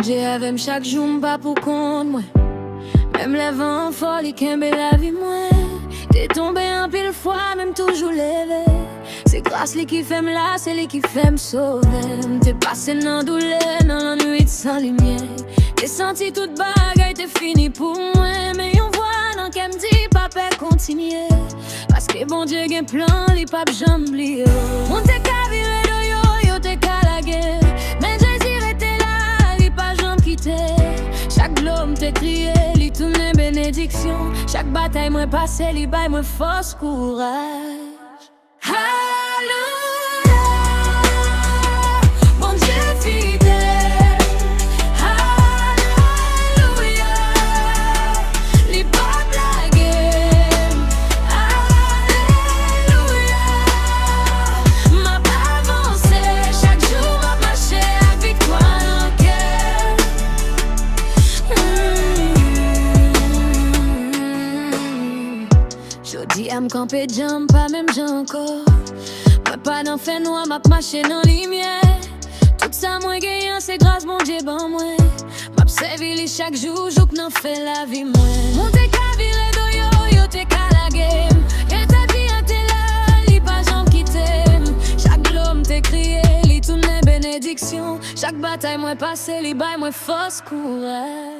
Dieu avec chaque jour, pas pour compte moi. Même les vents forts, ils kembe la vie moi. T'es tombé un pile fois, même toujours levé. C'est grâce lui qui fait là, c'est lui qui fait me sauver. T'es passé dans douleur, dans la nuit sans lumière. T'es senti toute bagaille, t'es fini pour moi. Mais on voit dans qu'elle me dit, papa continuer. Parce que bon Dieu gen plan, li pas jamais oublié. On t'es qu'à virer de yo, t'es qu'à la guerre. Mais Jésus était là, li pas jamais quitté. Chaque glome t'es crié, li tourne bénédiction. Chaque bataille moi passé, li baille moi force, courage. Alléluia, bon Dieu fidèle. Alléluia, li pas blagué. Alléluia, m'a pas avancé. Chaque jour m'a marché avec victoire en cœur. Jodi à m'camper jam, pas même j'ai encore. Moi pas dans fait noir, m'a marché dans lumière. Tout ça moi gagnant, c'est grâce mon Dieu ban moi. M'a servi chaque jour, jour que n'en fait la vie moi. Monte qu'à virer de yo, t'es qu'à la game. Et ta vie t'es là, li pas jamais quitté. Chaque glome t'es crié, li tourne bénédiction. Chaque bataille moi passé, li baille moi force, courage.